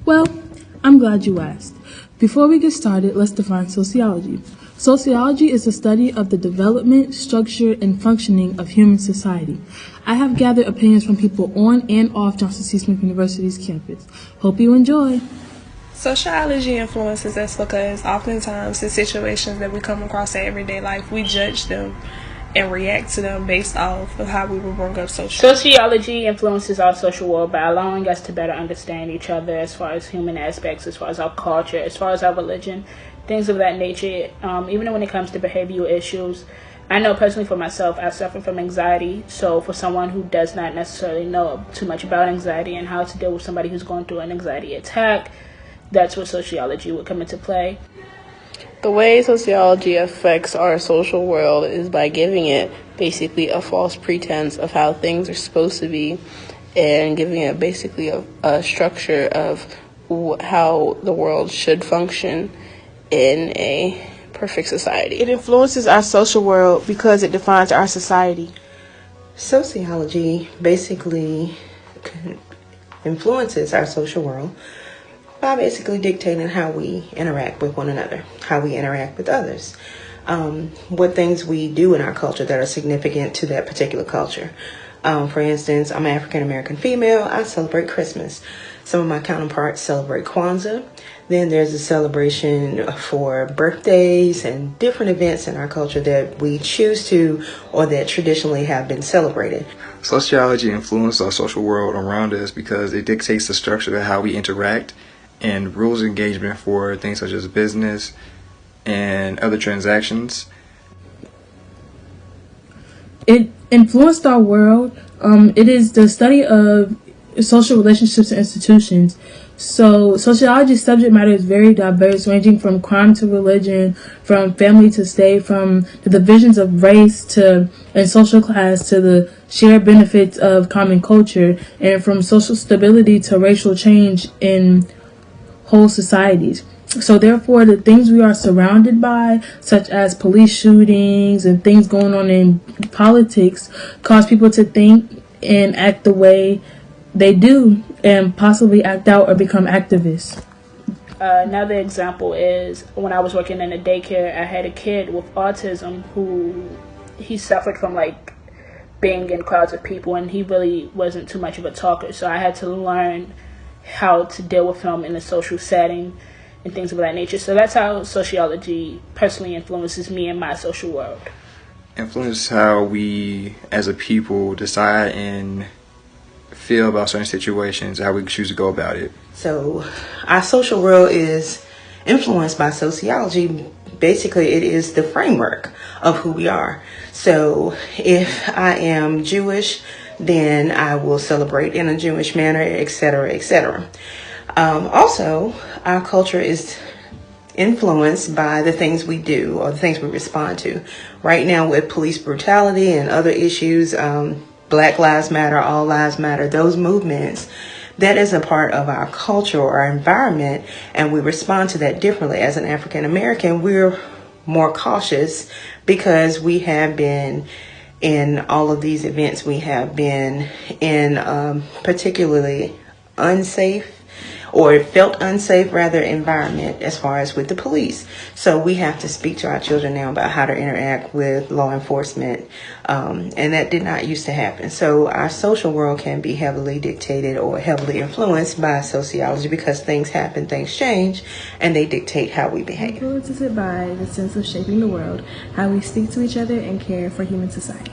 Well, I'm glad you asked. Before we get started, let's define sociology. Sociology is the study of the development, structure, and functioning of human society. I have gathered opinions from people on and off Johnson C. Smith University's campus. Hope you enjoy. Sociology influences us because oftentimes the situations that we come across in everyday life, we judge them and react to them based off of how we were brought up socially. Sociology influences our social world by allowing us to better understand each other as far as human aspects, as far as our culture, as far as our religion, things of that nature. Even when it comes to behavioral issues, I know personally for myself, I suffer from anxiety. So for someone who does not necessarily know too much about anxiety and how to deal with somebody who's going through an anxiety attack, that's where sociology would come into play. The way sociology affects our social world is by giving it basically a false pretense of how things are supposed to be and giving it basically a structure of how the world should function in a perfect society. It influences our social world because it defines our society. Sociology basically influences our social world by basically dictating how we interact with one another, how we interact with others, what things we do in our culture that are significant to that particular culture. For instance, I'm an African-American female. I celebrate Christmas. Some of my counterparts celebrate Kwanzaa. Then there's a celebration for birthdays and different events in our culture that we choose to or that traditionally have been celebrated. Sociology influences our social world around us because it dictates the structure of how we interact and rules of engagement for things such as business and other transactions. It influenced our world. It is the study of social relationships and institutions. So sociology's subject matter is very diverse, ranging from crime to religion, from family to state, from the divisions of race to and social class to the shared benefits of common culture, and from social stability to racial change in whole societies. So therefore, the things we are surrounded by, such as police shootings and things going on in politics, cause people to think and act the way they do and possibly act out or become activists. Another example is when I was working in a daycare, I had a kid with autism who he suffered from being in crowds of people, and he really wasn't too much of a talker. So I had to learn how to deal with him in a social setting and things of that nature. So that's how sociology personally influences me and my social world. Influences how we as a people decide and feel about certain situations, how we choose to go about it. So our social world is influenced by sociology. Basically, it is the framework of who we are. So if I am Jewish, then I will celebrate in a Jewish manner, etc., etc. Also, our culture is influenced by the things we do or the things we respond to. Right now with police brutality and other issues, Black Lives Matter, All Lives Matter, those movements, that is a part of our culture or our environment, and we respond to that differently. As an African American, we're more cautious because we have been in all of these events. We have been in particularly unsafe or it felt unsafe rather environment as far as with the police. So we have to speak to our children now about how to interact with law enforcement, and that did not used to happen. So our social world can be heavily dictated or heavily influenced by sociology because things happen, things change, and they dictate how we behave. Influences it by the sense of shaping the world, how we speak to each other and care for human society.